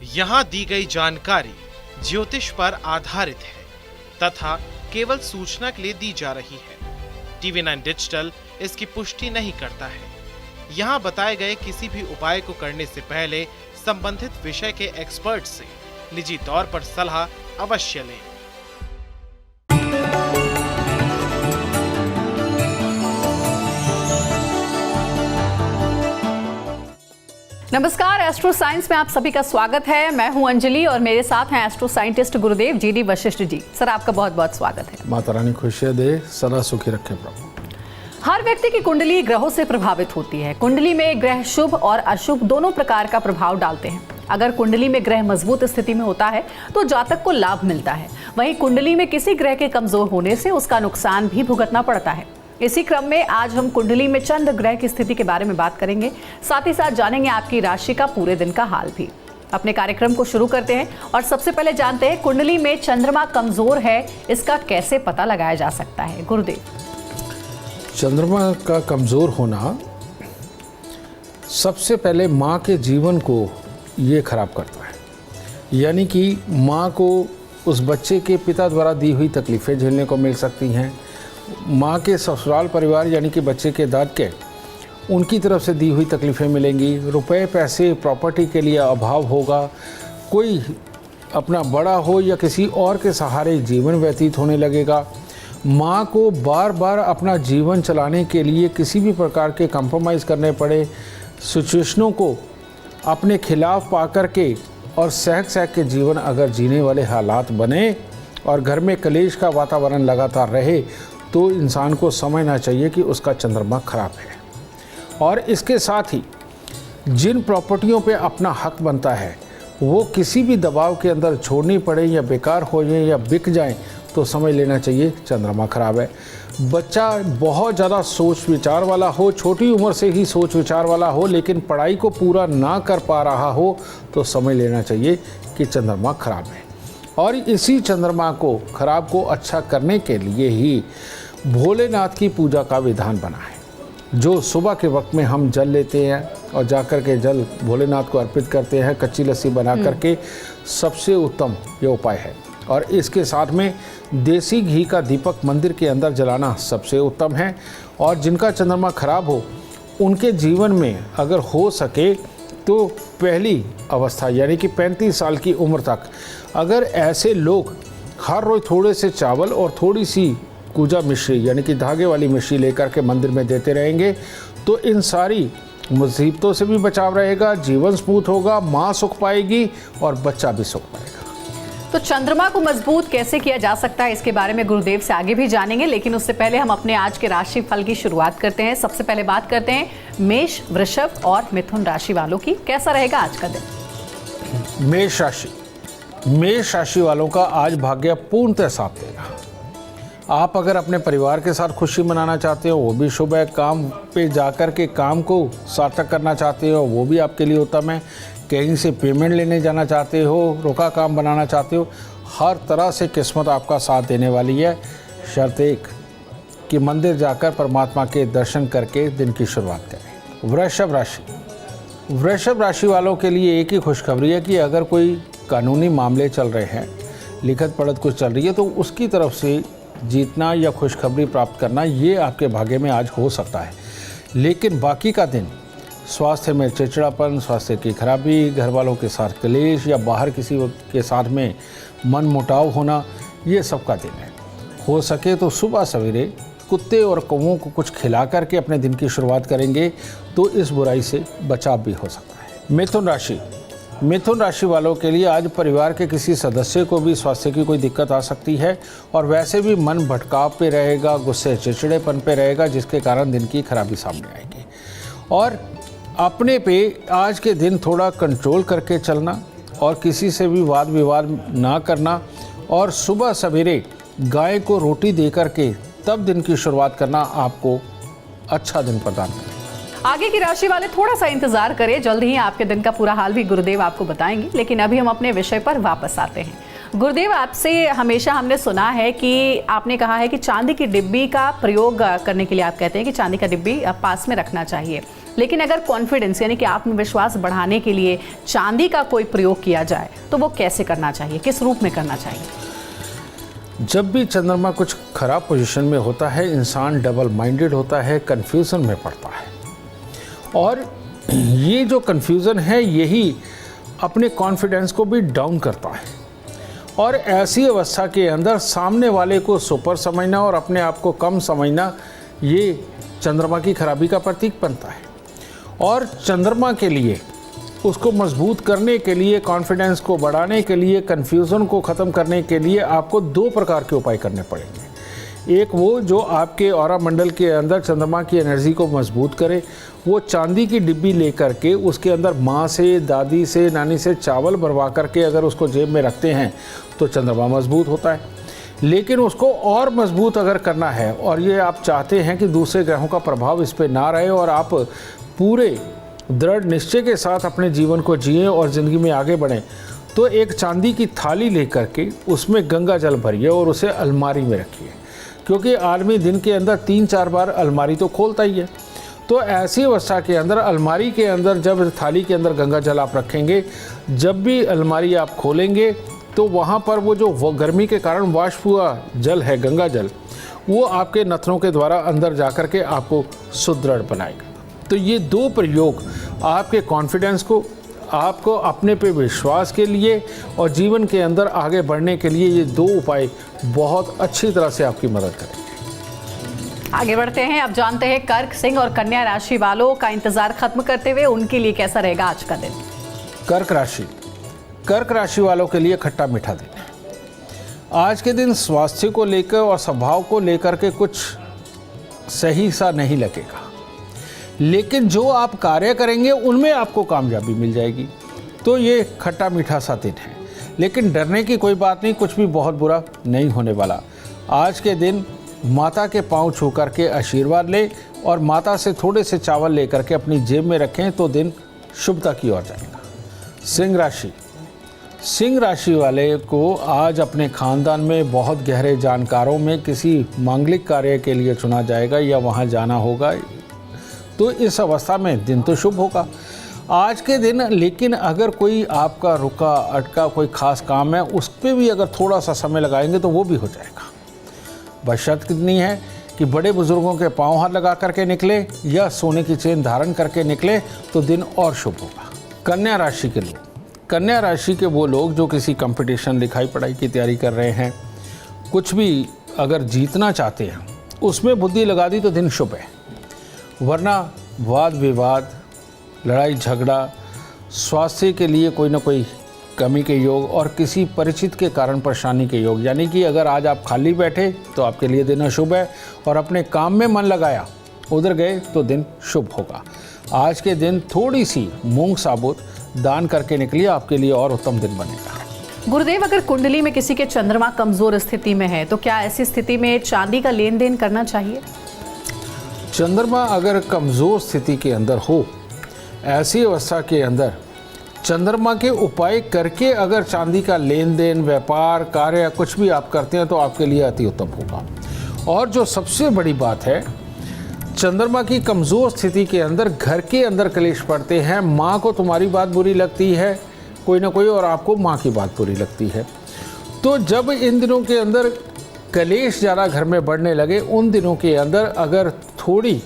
यहाँ दी गई जानकारी ज्योतिष पर आधारित है तथा केवल सूचना के लिए दी जा रही है। TV9 डिजिटल इसकी पुष्टि नहीं करता है। यहाँ बताए गए किसी भी उपाय को करने से पहले संबंधित विषय के एक्सपर्ट से निजी तौर पर सलाह अवश्य लें। नमस्कार, एस्ट्रो साइंस में आप सभी का स्वागत है। मैं हूं अंजलि और मेरे साथ हैं एस्ट्रो साइंटिस्ट गुरुदेव GD वशिष्ठ जी। सर, आपका बहुत बहुत स्वागत है। माता रानी खुशियां दे, सदा सुखी रखे प्रभु। हर व्यक्ति की कुंडली ग्रहों से प्रभावित होती है। कुंडली में ग्रह शुभ और अशुभ दोनों प्रकार का प्रभाव डालते हैं। अगर कुंडली में ग्रह मजबूत स्थिति में होता है तो जातक को लाभ मिलता है। वहीं कुंडली में किसी ग्रह के कमजोर होने से उसका नुकसान भी भुगतना पड़ता है। इसी क्रम में आज हम कुंडली में चंद्र ग्रह की स्थिति के बारे में बात करेंगे। साथ ही साथ जानेंगे आपकी राशि का पूरे दिन का हाल भी। अपने कार्यक्रम को शुरू करते हैं और सबसे पहले जानते हैं कुंडली में चंद्रमा कमजोर है, इसका कैसे पता लगाया जा सकता है। गुरुदेव, चंद्रमा का कमजोर होना सबसे पहले माँ के जीवन को ये खराब करता है। यानी कि माँ को उस बच्चे के पिता द्वारा दी हुई तकलीफें झेलने को मिल सकती हैं। माँ के ससुराल परिवार यानी कि बच्चे के दादके, उनकी तरफ से दी हुई तकलीफ़ें मिलेंगी। रुपए पैसे प्रॉपर्टी के लिए अभाव होगा। कोई अपना बड़ा हो या किसी और के सहारे जीवन व्यतीत होने लगेगा। माँ को बार बार अपना जीवन चलाने के लिए किसी भी प्रकार के कंप्रोमाइज़ करने पड़े, सिचुएशनों को अपने खिलाफ पा कर के और सहक सहक के जीवन अगर जीने वाले हालात बने और घर में कलेश का वातावरण लगातार रहे तो इंसान को समझना चाहिए कि उसका चंद्रमा खराब है। और इसके साथ ही जिन प्रॉपर्टियों पे अपना हक बनता है वो किसी भी दबाव के अंदर छोड़नी पड़े या बेकार हो जाए या बिक जाएं तो समझ लेना चाहिए चंद्रमा खराब है। बच्चा बहुत ज़्यादा सोच विचार वाला हो, छोटी उम्र से ही सोच विचार वाला हो, लेकिन पढ़ाई को पूरा ना कर पा रहा हो तो समझ लेना चाहिए कि चंद्रमा खराब है। और इसी चंद्रमा को खराब को अच्छा करने के लिए ही भोलेनाथ की पूजा का विधान बना है। जो सुबह के वक्त में हम जल लेते हैं और जाकर के जल भोलेनाथ को अर्पित करते हैं, कच्ची लस्सी बना करके, सबसे उत्तम ये उपाय है। और इसके साथ में देसी घी का दीपक मंदिर के अंदर जलाना सबसे उत्तम है। और जिनका चंद्रमा खराब हो उनके जीवन में अगर हो सके तो पहली अवस्था यानी कि 35 साल की उम्र तक अगर ऐसे लोग हर रोज़ थोड़े से चावल और थोड़ी सी कूजा मिश्री यानी कि धागे वाली मिश्री लेकर के मंदिर में देते रहेंगे तो इन सारी मुसीबतों से भी बचाव रहेगा, जीवन स्मूथ होगा, माँ सुख पाएगी और बच्चा भी सुख पाएगा। तो चंद्रमा को मजबूत कैसे किया जा सकता है इसके बारे में गुरुदेव से आगे भी जानेंगे, लेकिन उससे पहले हम अपने आज के राशि फल की शुरुआत करते हैं। सबसे पहले बात करते हैं मेष, वृषभ और मिथुन राशि वालों की। कैसा रहेगा आज का दिन? मेष राशि वालों का आज भाग्य पूर्णतः साथ देगा। आप अगर अपने परिवार के साथ खुशी मनाना चाहते हो वो भी शुभ है। काम पे जाकर के काम को सार्थक करना चाहते हो वो भी आपके लिए उत्तम है। कहीं से पेमेंट लेने जाना चाहते हो, रुका काम बनाना चाहते हो, हर तरह से किस्मत आपका साथ देने वाली है। शर्त एक कि मंदिर जाकर परमात्मा के दर्शन करके दिन की शुरुआत करें। वृषभ राशि वालों के लिए एक ही खुशखबरी है कि अगर कोई कानूनी मामले चल रहे हैं, लिखत पढ़त कुछ चल रही है तो उसकी तरफ से जीतना या खुशखबरी प्राप्त करना ये आपके भाग्य में आज हो सकता है। लेकिन बाकी का दिन स्वास्थ्य में चिड़चिड़ापन, स्वास्थ्य की खराबी, घर वालों के साथ क्लेश या बाहर किसी के साथ में मन मुटाव होना, ये सब का दिन है। हो सके तो सुबह सवेरे कुत्ते और कौवों को कुछ खिला करके अपने दिन की शुरुआत करेंगे तो इस बुराई से बचाव भी हो सकता है। मिथुन राशि वालों के लिए आज परिवार के किसी सदस्य को भी स्वास्थ्य की कोई दिक्कत आ सकती है और वैसे भी मन भटकाव पे रहेगा, गुस्से चिड़चिड़ेपन पे रहेगा, जिसके कारण दिन की खराबी सामने आएगी। और अपने पे आज के दिन थोड़ा कंट्रोल करके चलना और किसी से भी वाद विवाद ना करना और सुबह सवेरे गाय को रोटी दे करके तब दिन की शुरुआत करना आपको अच्छा दिन प्रदान करेगा। आगे की राशि वाले थोड़ा सा इंतजार करें, जल्द ही आपके दिन का पूरा हाल भी गुरुदेव आपको बताएंगे। लेकिन अभी हम अपने विषय पर वापस आते हैं। गुरुदेव, आपसे हमेशा हमने सुना है कि आपने कहा है कि चांदी की डिब्बी का प्रयोग करने के लिए आप कहते हैं कि चांदी का डिब्बी पास में रखना चाहिए। लेकिन अगर कॉन्फिडेंस यानी कि आत्मविश्वास बढ़ाने के लिए चांदी का कोई प्रयोग किया जाए तो वो कैसे करना चाहिए, किस रूप में करना चाहिए? जब भी चंद्रमा कुछ खराब पोजीशन में होता है, इंसान डबल माइंडेड होता है, कन्फ्यूज़न में पड़ता है। और ये जो कन्फ्यूज़न है यही अपने कॉन्फिडेंस को भी डाउन करता है। और ऐसी अवस्था के अंदर सामने वाले को सुपर समझना और अपने आप को कम समझना, ये चंद्रमा की खराबी का प्रतीक बनता है। और चंद्रमा के लिए, उसको मजबूत करने के लिए, कॉन्फिडेंस को बढ़ाने के लिए, कन्फ्यूज़न को ख़त्म करने के लिए आपको 2 प्रकार के उपाय करने पड़ेंगे। एक वो जो आपके ऑरा मंडल के अंदर चंद्रमा की एनर्जी को मजबूत करे, वो चांदी की डिब्बी लेकर के उसके अंदर माँ से, दादी से, नानी से चावल भरवा करके अगर उसको जेब में रखते हैं तो चंद्रमा मजबूत होता है। लेकिन उसको और मजबूत अगर करना है और ये आप चाहते हैं कि दूसरे ग्रहों का प्रभाव इस पर ना रहे और आप पूरे दृढ़ निश्चय के साथ अपने जीवन को जिएं और ज़िंदगी में आगे बढ़ें, तो एक चांदी की थाली लेकर के उसमें गंगा जल भरिए और उसे अलमारी में रखिए। क्योंकि आदमी दिन के अंदर 3-4 बार अलमारी तो खोलता ही है। तो ऐसी अवस्था के अंदर अलमारी के अंदर जब थाली के अंदर गंगा जल आप रखेंगे, जब भी अलमारी आप खोलेंगे तो वहाँ पर वो जो गर्मी के कारण वाष्प हुआ जल है, गंगा जल, वो आपके नथनों के द्वारा अंदर जा कर के आपको सुदृढ़ बनाएगा। तो ये 2 प्रयोग आपके कॉन्फिडेंस को, आपको अपने पे विश्वास के लिए और जीवन के अंदर आगे बढ़ने के लिए, ये 2 उपाय बहुत अच्छी तरह से आपकी मदद करेंगे। आगे बढ़ते हैं, अब जानते हैं कर्क, सिंह और कन्या राशि वालों का इंतजार खत्म करते हुए उनके लिए कैसा रहेगा आज का दिन। कर्क राशि वालों के लिए खट्टा मीठा दिन है। आज के दिन स्वास्थ्य को लेकर और स्वभाव को लेकर के कुछ सही सा नहीं लगेगा, लेकिन जो आप कार्य करेंगे उनमें आपको कामयाबी मिल जाएगी। तो ये खट्टा मीठा सा दिन है, लेकिन डरने की कोई बात नहीं, कुछ भी बहुत बुरा नहीं होने वाला। आज के दिन माता के पांव छू करके आशीर्वाद लें और माता से थोड़े से चावल लेकर के अपनी जेब में रखें तो दिन शुभता की ओर जाएगा। सिंह राशि वाले को आज अपने खानदान में बहुत गहरे जानकारों में किसी मांगलिक कार्य के लिए चुना जाएगा या वहाँ जाना होगा, तो इस अवस्था में दिन तो शुभ होगा आज के दिन। लेकिन अगर कोई आपका रुका अटका कोई खास काम है, उस पर भी अगर थोड़ा सा समय लगाएंगे तो वो भी हो जाएगा। बस शर्त कितनी है कि बड़े बुजुर्गों के पांव हाथ लगा करके निकले या सोने की चेन धारण करके निकले तो दिन और शुभ होगा। कन्या राशि के लोग, कन्या राशि के वो लोग जो किसी कंपटीशन, लिखाई पढ़ाई की तैयारी कर रहे हैं, कुछ भी अगर जीतना चाहते हैं, उसमें बुद्धि लगा दी तो दिन शुभ है। वरना वाद विवाद, लड़ाई झगड़ा, स्वास्थ्य के लिए कोई ना कोई कमी के योग और किसी परिचित के कारण परेशानी के योग, यानी कि अगर आज आप खाली बैठे तो आपके लिए दिन अशुभ है और अपने काम में मन लगाया, उधर गए तो दिन शुभ होगा। आज के दिन थोड़ी सी मूंग साबुत दान करके निकलिए, आपके लिए और उत्तम दिन बनेगा। गुरुदेव, अगर कुंडली में किसी के चंद्रमा कमजोर स्थिति में है तो क्या ऐसी स्थिति में चांदी का लेन देन करना चाहिए? चंद्रमा अगर कमज़ोर स्थिति के अंदर हो, ऐसी अवस्था के अंदर चंद्रमा के उपाय करके अगर चांदी का लेन देन, व्यापार, कार्य कुछ भी आप करते हैं तो आपके लिए अति उत्तम होगा। और जो सबसे बड़ी बात है, चंद्रमा की कमज़ोर स्थिति के अंदर घर के अंदर कलेश पड़ते हैं। माँ को तुम्हारी बात बुरी लगती है कोई ना कोई और आपको माँ की बात बुरी लगती है। तो जब इन दिनों के अंदर कलेश ज़्यादा घर में बढ़ने लगे, उन दिनों के अंदर अगर थोड़ी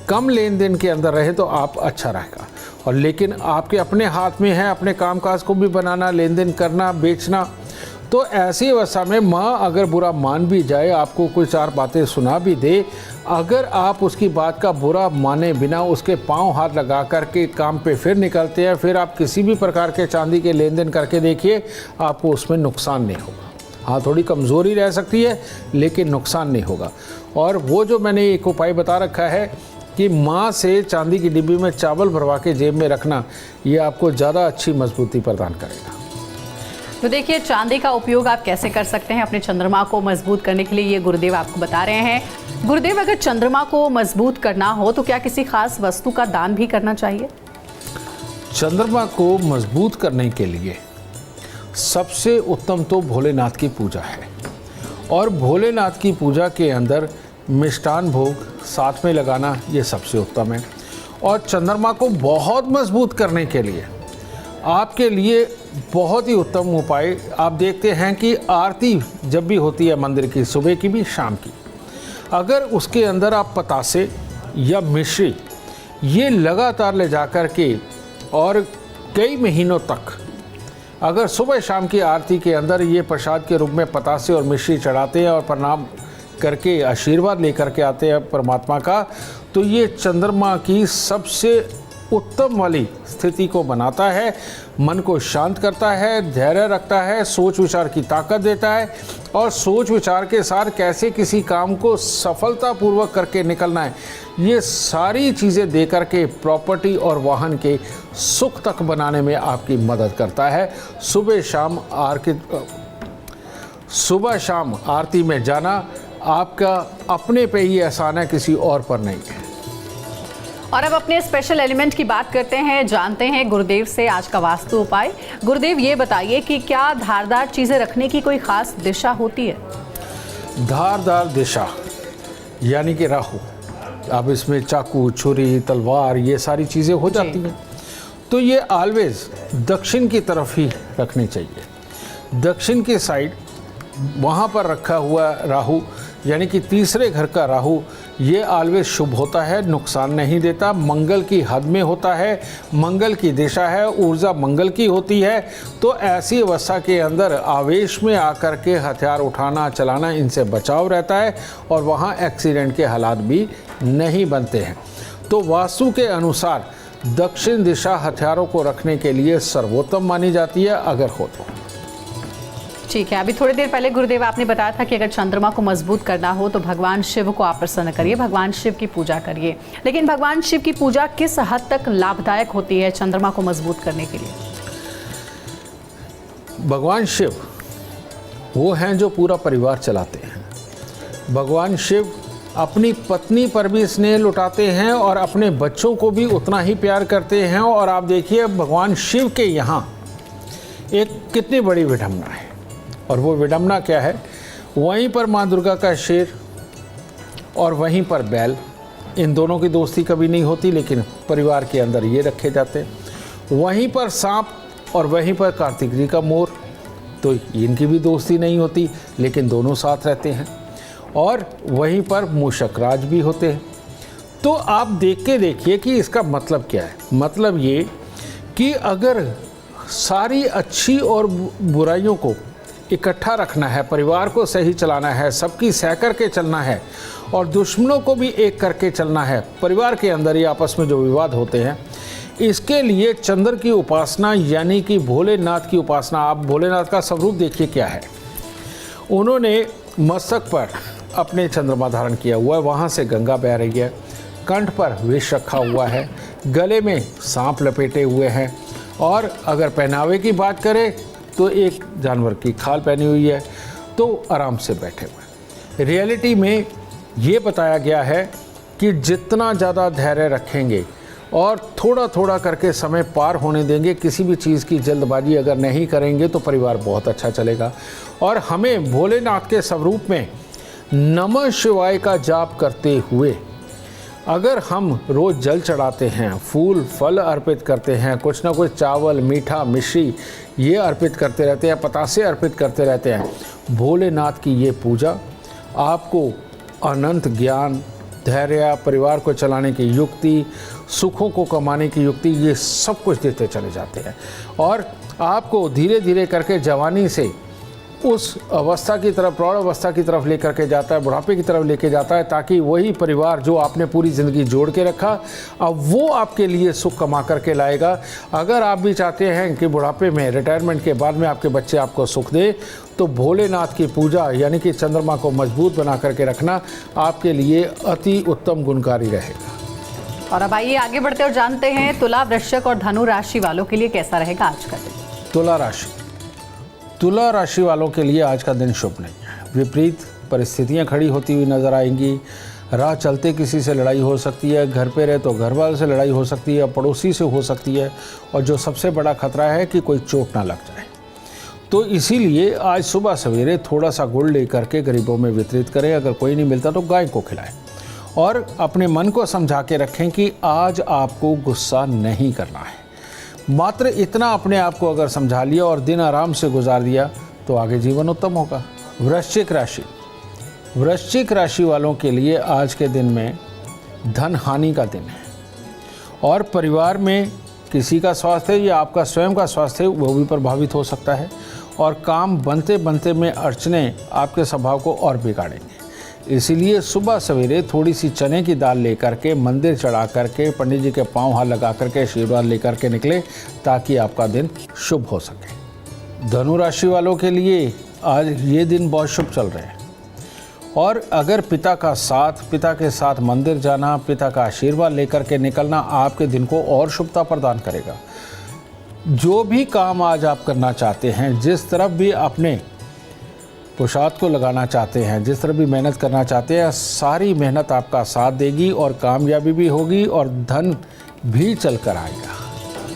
कम लेन देन के अंदर रहे तो आप अच्छा रहेगा। और लेकिन आपके अपने हाथ में है अपने कामकाज को भी बनाना, लेन देन करना, बेचना, तो ऐसी अवस्था में माँ अगर बुरा मान भी जाए, आपको कोई 4 बातें सुना भी दे, अगर आप उसकी बात का बुरा माने बिना उसके पांव हाथ लगा करके काम पे फिर निकलते हैं, फिर आप किसी भी प्रकार के चांदी के लेन देन करके देखिए, आपको उसमें नुकसान नहीं होगा। हाँ, थोड़ी कमज़ोरी रह सकती है लेकिन नुकसान नहीं होगा। और वो जो मैंने एक उपाय बता रखा है कि माँ से चांदी की डिब्बी में चावल भरवा के जेब में रखना, ये आपको ज़्यादा अच्छी मजबूती प्रदान करेगा। तो देखिए, चांदी का उपयोग आप कैसे कर सकते हैं अपने चंद्रमा को मजबूत करने के लिए, ये गुरुदेव आपको बता रहे हैं। गुरुदेव, अगर चंद्रमा को मजबूत करना हो तो क्या किसी खास वस्तु का दान भी करना चाहिए? चंद्रमा को मजबूत करने के लिए सबसे उत्तम तो भोलेनाथ की पूजा है। और भोलेनाथ की पूजा के अंदर मिष्टान भोग साथ में लगाना, ये सबसे उत्तम है। और चंद्रमा को बहुत मजबूत करने के लिए आपके लिए बहुत ही उत्तम उपाय, आप देखते हैं कि आरती जब भी होती है मंदिर की, सुबह की भी शाम की, अगर उसके अंदर आप पतासे या मिश्री ये लगातार ले जा कर के और कई महीनों तक अगर सुबह शाम की आरती के अंदर ये प्रसाद के रूप में पतासे और मिश्री चढ़ाते हैं और प्रणाम करके आशीर्वाद लेकर के आते हैं परमात्मा का, तो ये चंद्रमा की सबसे उत्तम वाली स्थिति को बनाता है, मन को शांत करता है, धैर्य रखता है, सोच विचार की ताकत देता है और सोच विचार के साथ कैसे किसी काम को सफलतापूर्वक करके निकलना है, ये सारी चीज़ें दे करके प्रॉपर्टी और वाहन के सुख तक बनाने में आपकी मदद करता है। सुबह शाम आरती में जाना आपका अपने पे ही एहसान है, किसी और पर नहीं है। और अब अपने स्पेशल एलिमेंट की बात करते हैं, जानते हैं गुरुदेव से आज का वास्तु उपाय। गुरुदेव ये बताइए कि क्या धारदार चीजें रखने की कोई खास दिशा होती है? धारदार दिशा यानी कि राहु, अब इसमें चाकू, छुरी, तलवार ये सारी चीज़ें हो जाती हैं, तो ये ऑलवेज दक्षिण की तरफ ही रखनी चाहिए। दक्षिण की साइड वहाँ पर रखा हुआ राहु यानी कि तीसरे घर का राहु, ये ऑलवेज शुभ होता है, नुकसान नहीं देता, मंगल की हद में होता है, मंगल की दिशा है, ऊर्जा मंगल की होती है। तो ऐसी अवस्था के अंदर आवेश में आकर के हथियार उठाना चलाना, इनसे बचाव रहता है और वहाँ एक्सीडेंट के हालात भी नहीं बनते हैं। तो वास्तु के अनुसार दक्षिण दिशा हथियारों को रखने के लिए सर्वोत्तम मानी जाती है, अगर हो तो। ठीक है, अभी थोड़ी देर पहले गुरुदेव आपने बताया था कि अगर चंद्रमा को मजबूत करना हो तो भगवान शिव को आप प्रसन्न करिए, भगवान शिव की पूजा करिए। लेकिन भगवान शिव की पूजा किस हद तक लाभदायक होती है चंद्रमा को मजबूत करने के लिए? भगवान शिव वो हैं जो पूरा परिवार चलाते हैं। भगवान शिव अपनी पत्नी पर भी स्नेह लुटाते हैं और अपने बच्चों को भी उतना ही प्यार करते हैं। और आप देखिए भगवान शिव के यहाँ एक कितनी बड़ी विडंबना है, और वो विडंबना क्या है, वहीं पर माँ दुर्गा का शेर और वहीं पर बैल, इन दोनों की दोस्ती कभी नहीं होती, लेकिन परिवार के अंदर ये रखे जाते हैं। वहीं पर सांप और वहीं पर कार्तिक जी का मोर, तो इनकी भी दोस्ती नहीं होती, लेकिन दोनों साथ रहते हैं। और वहीं पर मूषक राज भी होते हैं। तो आप देख के देखिए कि इसका मतलब क्या है। मतलब ये कि अगर सारी अच्छी और बुराइयों को इकट्ठा रखना है, परिवार को सही चलाना है, सबकी सह करके चलना है और दुश्मनों को भी एक करके चलना है, परिवार के अंदर ही आपस में जो विवाद होते हैं, इसके लिए चंद्र की उपासना यानी कि भोलेनाथ की उपासना। आप भोलेनाथ का स्वरूप देखिए क्या है। उन्होंने मस्तक पर अपने चंद्रमा धारण किया हुआ है, वहाँ से गंगा बह रही है, कंठ पर विष रखा हुआ है, गले में सांप लपेटे हुए हैं, और अगर पहनावे की बात करें तो एक जानवर की खाल पहनी हुई है, तो आराम से बैठे हुए। रियलिटी में ये बताया गया है कि जितना ज़्यादा धैर्य रखेंगे और थोड़ा थोड़ा करके समय पार होने देंगे, किसी भी चीज़ की जल्दबाजी अगर नहीं करेंगे तो परिवार बहुत अच्छा चलेगा। और हमें भोलेनाथ के स्वरूप में नमः शिवाय का जाप करते हुए अगर हम रोज़ जल चढ़ाते हैं, फूल फल अर्पित करते हैं, कुछ ना कुछ चावल, मीठा, मिश्री ये अर्पित करते रहते हैं, पतासे अर्पित करते रहते हैं, भोलेनाथ की ये पूजा आपको अनंत ज्ञान, धैर्य, परिवार को चलाने की युक्ति, सुखों को कमाने की युक्ति, ये सब कुछ देते चले जाते हैं। और आपको धीरे धीरे करके जवानी से उस अवस्था की तरफ, प्रौढ़ अवस्था की तरफ लेकर के जाता है, बुढ़ापे की तरफ लेके जाता है, ताकि वही परिवार जो आपने पूरी ज़िंदगी जोड़ के रखा, अब वो आपके लिए सुख कमा करके लाएगा। अगर आप भी चाहते हैं कि बुढ़ापे में, रिटायरमेंट के बाद में आपके बच्चे आपको सुख दे, तो भोलेनाथ की पूजा यानी कि चंद्रमा को मजबूत बना करके रखना आपके लिए अति उत्तम गुणकारी रहेगा। और अब आइए आगे बढ़ते और जानते हैं तुला, वृश्चिक और धनु राशि वालों के लिए कैसा रहेगा आज का दिन। तुला राशि वालों के लिए आज का दिन शुभ नहीं है। विपरीत परिस्थितियां खड़ी होती हुई नजर आएंगी। राह चलते किसी से लड़ाई हो सकती है, घर पे रहे तो घर वालों से लड़ाई हो सकती है, पड़ोसी से हो सकती है, और जो सबसे बड़ा खतरा है कि कोई चोट ना लग जाए। तो इसीलिए आज सुबह सवेरे थोड़ा सा गुड़ लेकर के गरीबों में वितरित करें। अगर कोई नहीं मिलता तो गाय को खिलाएं। और अपने मन को समझा के रखें कि आज आपको गुस्सा नहीं करना है। मात्र इतना अपने आप को अगर समझा लिया और दिन आराम से गुजार दिया तो आगे जीवन उत्तम होगा। वृश्चिक राशि, वृश्चिक राशि वालों के लिए आज के दिन में धन हानि का दिन है और परिवार में किसी का स्वास्थ्य या आपका स्वयं का स्वास्थ्य वो भी प्रभावित हो सकता है और काम बनते बनते में अड़चने आपके स्वभाव को और बिगाड़ेंगे। इसीलिए सुबह सवेरे थोड़ी सी चने की दाल लेकर के मंदिर चढ़ा करके पंडित जी के पांव हाथ लगा करके आशीर्वाद लेकर के निकले ताकि आपका दिन शुभ हो सके। धनु राशि वालों के लिए आज ये दिन बहुत शुभ चल रहे हैं और अगर पिता के साथ मंदिर जाना, पिता का आशीर्वाद लेकर के निकलना आपके दिन को और शुभता प्रदान करेगा। जो भी काम आज आप करना चाहते हैं, जिस तरफ भी अपने पुरुषार्थ को लगाना चाहते हैं, जिस तरफ भी मेहनत करना चाहते हैं, सारी मेहनत आपका साथ देगी और कामयाबी भी होगी और धन भी चल कर आएगा।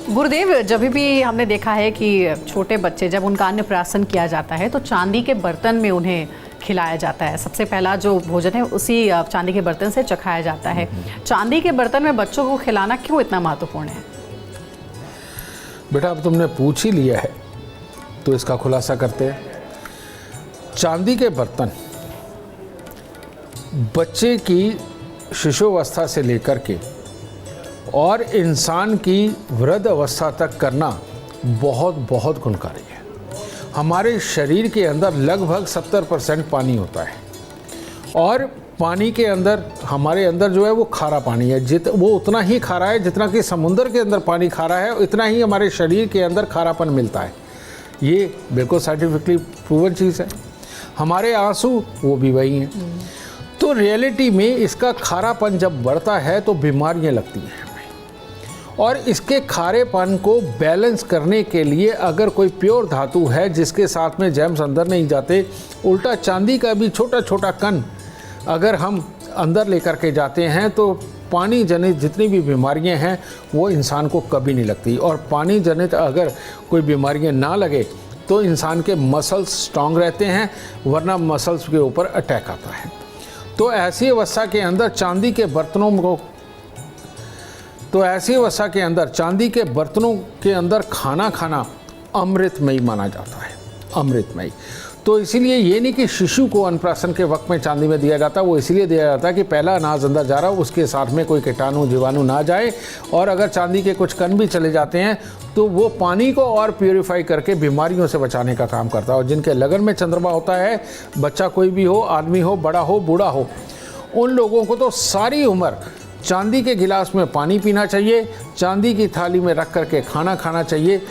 गुरुदेव, जब भी हमने देखा है कि छोटे बच्चे जब उनका अन्नप्राशन किया जाता है तो चांदी के बर्तन में उन्हें खिलाया जाता है। सबसे पहला जो भोजन है उसी चांदी के बर्तन से चखाया जाता है। चांदी के बर्तन में बच्चों को खिलाना क्यों इतना महत्वपूर्ण है? बेटा, अब तुमने पूछ ही लिया है तो इसका खुलासा करते हैं। चांदी के बर्तन बच्चे की शिशुअवस्था से लेकर के और इंसान की वृद्ध अवस्था तक करना बहुत बहुत गुणकारी है। हमारे शरीर के अंदर लगभग 70% पानी होता है और पानी के अंदर हमारे अंदर जो है वो खारा पानी है। वो उतना ही खारा है जितना कि समुद्र के अंदर पानी खारा है, उतना ही हमारे शरीर के अंदर खारापन मिलता है। ये बिल्कुल साइंटिफिकली प्रूवन चीज़ है। हमारे आंसू वो भी वही हैं। तो रियलिटी में इसका खारापन जब बढ़ता है तो बीमारियां लगती हैं हमें और इसके खारेपन को बैलेंस करने के लिए अगर कोई प्योर धातु है जिसके साथ में जैम्स अंदर नहीं जाते, उल्टा चांदी का भी छोटा छोटा कण अगर हम अंदर लेकर के जाते हैं तो पानी जनित जितनी भी बीमारियां हैं वो इंसान को कभी नहीं लगती। और पानी जनित अगर कोई बीमारियां ना लगे तो इंसान के मसल्स स्ट्रांग रहते हैं, वरना मसल्स के ऊपर अटैक आता है। तो ऐसी अवस्था के अंदर चांदी के बर्तनों के अंदर खाना खाना अमृतमयी माना जाता है, अमृतमयी। तो इसीलिए ये नहीं कि शिशु को अन्नप्राशन के वक्त में चांदी में दिया जाता, वो इसलिए दिया जाता है कि पहला अनाज अंदर जा रहा हो, उसके साथ में कोई कीटाणु जीवाणु ना जाए और अगर चांदी के कुछ कण भी चले जाते हैं तो वो पानी को और प्यूरिफाई करके बीमारियों से बचाने का काम करता है। और जिनके लगन में चंद्रमा होता है, बच्चा कोई भी हो, आदमी हो, बड़ा हो, बूढ़ा हो, उन लोगों को तो सारी उम्र चांदी के गिलास में पानी पीना चाहिए, चांदी की थाली में रख करके खाना खाना चाहिए,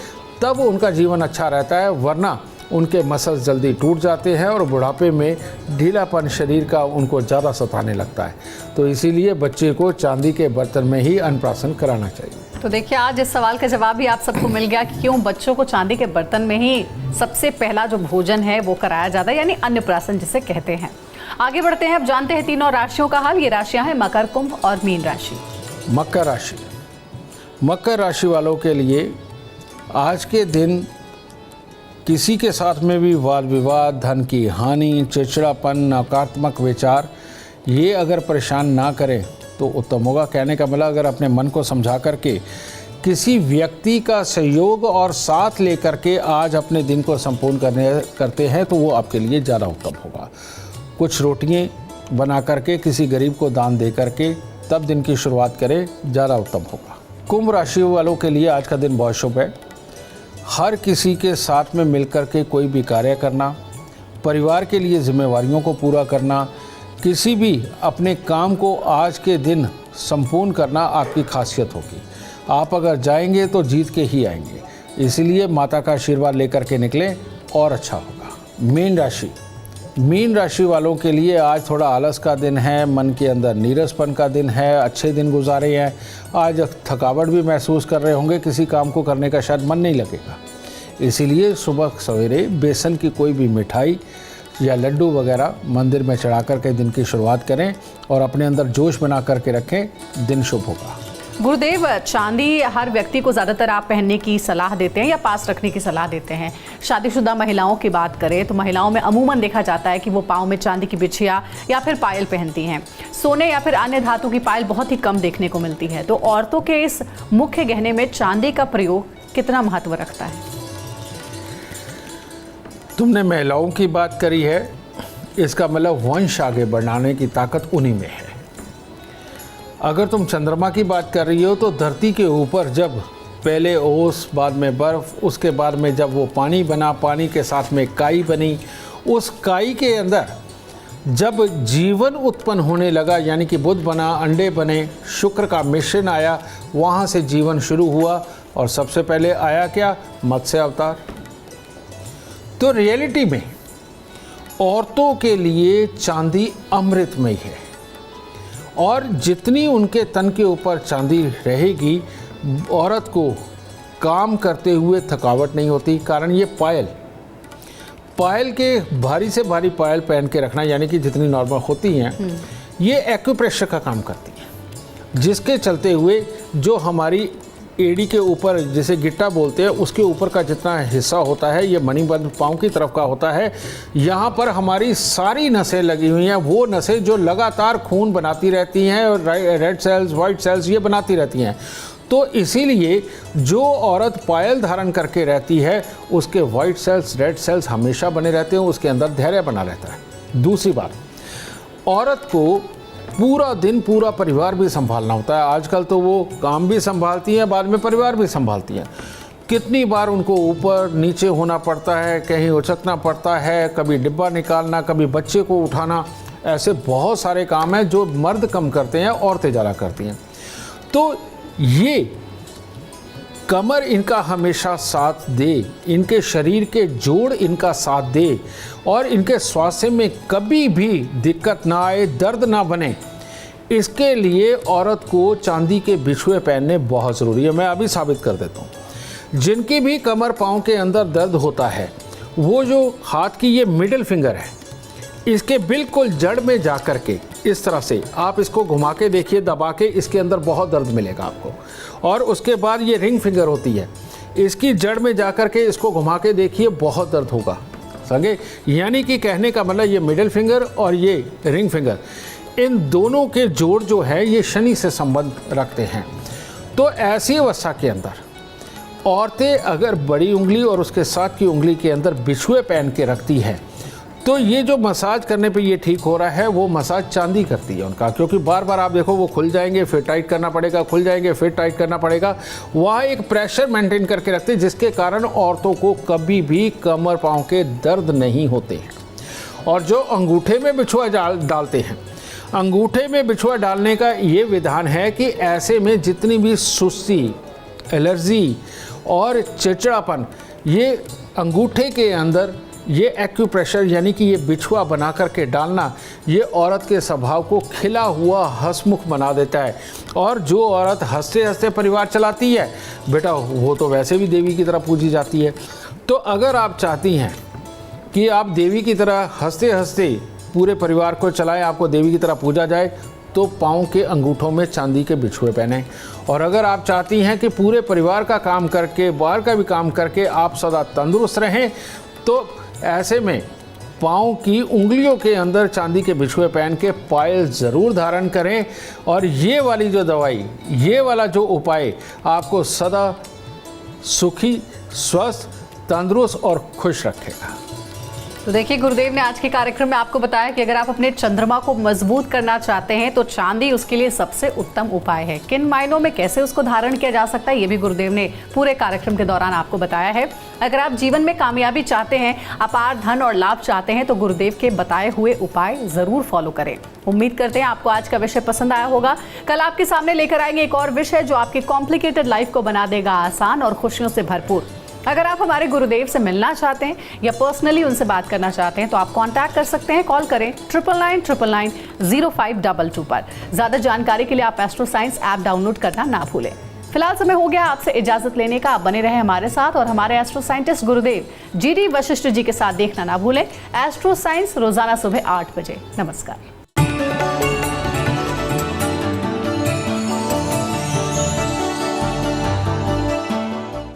तब उनका जीवन अच्छा रहता है। वरना उनके मसल्स जल्दी टूट जाते हैं और बुढ़ापे में ढीलापन शरीर का उनको ज़्यादा सताने लगता है। तो इसीलिए बच्चे को चांदी के बर्तन में ही अन्नप्राशन कराना चाहिए। तो देखिए, आज इस सवाल का जवाब भी आप सबको मिल गया कि क्यों बच्चों को चांदी के बर्तन में ही सबसे पहला जो भोजन है वो कराया जाता है, यानी अन्नप्राशन जिसे कहते हैं। आगे बढ़ते हैं, अब जानते हैं तीनों राशियों का हाल। ये राशियां हैं मकर, कुंभ और मीन राशि। मकर राशि, मकर राशि वालों के लिए आज के दिन किसी के साथ में भी वाद विवाद, धन की हानि, चिड़चिड़ापन, नकारात्मक विचार, ये अगर परेशान ना करें तो उत्तम होगा। कहने का मतलब अगर अपने मन को समझा करके किसी व्यक्ति का सहयोग और साथ लेकर के आज अपने दिन को संपूर्ण करते हैं तो वो आपके लिए ज़्यादा उत्तम होगा। कुछ रोटियां बना करके किसी गरीब को दान दे करके तब दिन की शुरुआत करें, ज़्यादा उत्तम होगा। कुंभ राशि वालों के लिए आज का दिन बहुत शुभ है। हर किसी के साथ में मिलकर के कोई भी कार्य करना, परिवार के लिए जिम्मेवारियों को पूरा करना, किसी भी अपने काम को आज के दिन संपूर्ण करना आपकी खासियत होगी। आप अगर जाएंगे तो जीत के ही आएंगे, इसलिए माता का आशीर्वाद लेकर के निकलें और अच्छा होगा। मीन राशि, मीन राशि वालों के लिए आज थोड़ा आलस का दिन है, मन के अंदर नीरसपन का दिन है, अच्छे दिन गुजारे हैं। आज थकावट भी महसूस कर रहे होंगे, किसी काम को करने का शायद मन नहीं लगेगा। इसीलिए सुबह सवेरे बेसन की कोई भी मिठाई या लड्डू वगैरह मंदिर में चढ़ा कर के दिन की शुरुआत करें और अपने अंदर जोश बना करके रखें, दिन शुभ होगा। गुरुदेव, चांदी हर व्यक्ति को ज़्यादातर आप पहनने की सलाह देते हैं या पास रखने की सलाह देते हैं? शादीशुदा महिलाओं की बात करें तो महिलाओं में अमूमन देखा जाता है कि वो पाँव में चांदी की बिछिया या फिर पायल पहनती हैं। सोने या फिर अन्य धातु की पायल बहुत ही कम देखने को मिलती है। तो औरतों के इस मुख्य गहने में चांदी का प्रयोग कितना महत्व रखता है? तुमने महिलाओं की बात करी है, इसका मतलब वंश आगे बढ़ाने की ताकत उन्हीं में है। अगर तुम चंद्रमा की बात कर रही हो तो धरती के ऊपर जब पहले ओस, बाद में बर्फ़, उसके बाद में जब वो पानी बना, पानी के साथ में काई बनी, उस काई के अंदर जब जीवन उत्पन्न होने लगा, यानी कि बुध बना, अंडे बने, शुक्र का मिश्रण आया, वहाँ से जीवन शुरू हुआ। और सबसे पहले आया क्या? मत्स्य अवतार। तो रियलिटी में औरतों के लिए चांदी अमृतमय है, और जितनी उनके तन के ऊपर चांदी रहेगी, औरत को काम करते हुए थकावट नहीं होती। कारण ये पायल के भारी से भारी पायल पहन के रखना, यानी कि जितनी नॉर्मल होती हैं, ये एक्यूप्रेशर का काम करती है, जिसके चलते हुए जो हमारी एड़ी के ऊपर, जिसे गिट्टा बोलते हैं, उसके ऊपर का जितना हिस्सा होता है, ये मणिबंध पाँव की तरफ का होता है। यहाँ पर हमारी सारी नसें लगी हुई हैं, वो नसें जो लगातार खून बनाती रहती हैं, और रेड सेल्स, वाइट सेल्स ये बनाती रहती हैं। तो इसीलिए जो औरत पायल धारण करके रहती है, उसके वाइट सेल्स, रेड सेल्स हमेशा बने रहते हैं, उसके अंदर धैर्य बना रहता है। दूसरी बात, औरत को पूरा दिन पूरा परिवार भी संभालना होता है। आजकल तो वो काम भी संभालती हैं, बाद में परिवार भी संभालती हैं। कितनी बार उनको ऊपर नीचे होना पड़ता है, कहीं उचकना पड़ता है, कभी डिब्बा निकालना, कभी बच्चे को उठाना, ऐसे बहुत सारे काम हैं जो मर्द कम करते हैं, औरतें ज़्यादा करती हैं। तो ये कमर इनका हमेशा साथ दे, इनके शरीर के जोड़ इनका साथ दे, और इनके स्वास्थ्य में कभी भी दिक्कत ना आए, दर्द ना बने, इसके लिए औरत को चांदी के बिछुए पहनने बहुत ज़रूरी है। मैं अभी साबित कर देता हूँ। जिनकी भी कमर पाँव के अंदर दर्द होता है, वो जो हाथ की ये मिडिल फिंगर है, इसके बिल्कुल जड़ में जा कर के इस तरह से आप इसको घुमा के देखिए, दबा के, इसके अंदर बहुत दर्द मिलेगा आपको। और उसके बाद ये रिंग फिंगर होती है, इसकी जड़ में जा कर के इसको घुमा के देखिए, बहुत दर्द होगा। समझे? यानी कि कहने का मतलब ये मिडिल फिंगर और ये रिंग फिंगर, इन दोनों के जोड़ जो है ये शनि से संबंध रखते हैं। तो ऐसी अवस्था के अंदर औरतें अगर बड़ी उंगली और उसके साथ की उंगली के अंदर बिछुए पहन के रखती हैं, तो ये जो मसाज करने पे ये ठीक हो रहा है, वो मसाज चांदी करती है उनका। क्योंकि बार बार आप देखो वो खुल जाएंगे, फिर टाइट करना पड़ेगा, खुल जाएंगे, फिर टाइट करना पड़ेगा। वहाँ एक प्रेशर मेंटेन करके रखते हैं, जिसके कारण औरतों को कभी भी कमर पाँव के दर्द नहीं होते हैं। और जो अंगूठे में बिछुआ डालते हैं, अंगूठे में बिछुआ डालने का ये विधान है कि ऐसे में जितनी भी सुस्ती, एलर्जी और चिड़चिड़ापन, ये अंगूठे के अंदर ये एक्यूप्रेशर यानी कि ये बिछुआ बना करके डालना, ये औरत के स्वभाव को खिला हुआ हंसमुख बना देता है। और जो औरत हंसते हंसते परिवार चलाती है, बेटा वो तो वैसे भी देवी की तरह पूजी जाती है। तो अगर आप चाहती हैं कि आप देवी की तरह हंसते हंसते पूरे परिवार को चलाएं, आपको देवी की तरह पूजा जाए, तो पाँव के अंगूठों में चांदी के बिछुए पहने। और अगर आप चाहती हैं कि पूरे परिवार का काम करके, बाहर का भी काम करके आप सदा तंदुरुस्त रहें, तो ऐसे में पाँव की उंगलियों के अंदर चांदी के बिछुए पहन के पायल ज़रूर धारण करें। और ये वाली जो दवाई, ये वाला जो उपाय आपको सदा सुखी, स्वस्थ, तंदुरुस्त और खुश रखेगा। तो देखिए, गुरुदेव ने आज के कार्यक्रम में आपको बताया कि अगर आप अपने चंद्रमा को मजबूत करना चाहते हैं तो चांदी उसके लिए सबसे उत्तम उपाय है। किन मायनों में कैसे उसको धारण किया जा सकता है, ये भी गुरुदेव ने पूरे कार्यक्रम के दौरान आपको बताया है। अगर आप जीवन में कामयाबी चाहते हैं, अपार धन और लाभ चाहते हैं, तो गुरुदेव के बताए हुए उपाय जरूर फॉलो करें। उम्मीद करते हैं आपको आज का विषय पसंद आया होगा। कल आपके सामने लेकर आएंगे एक और विषय जो आपकी कॉम्प्लिकेटेड लाइफ को बना देगा आसान और खुशियों से भरपूर। अगर आप हमारे गुरुदेव से मिलना चाहते हैं या पर्सनली उनसे बात करना चाहते हैं तो आप कांटेक्ट कर सकते हैं। कॉल करें 9999990522 पर। ज्यादा जानकारी के लिए आप एस्ट्रो साइंस ऐप डाउनलोड करना ना भूलें। फिलहाल समय हो गया आपसे इजाजत लेने का। आप बने रहे हमारे साथ और हमारे एस्ट्रो साइंटिस्ट गुरुदेव GD वशिष्ठ जी के साथ देखना ना भूलें एस्ट्रो साइंस रोजाना सुबह 8 बजे। नमस्कार।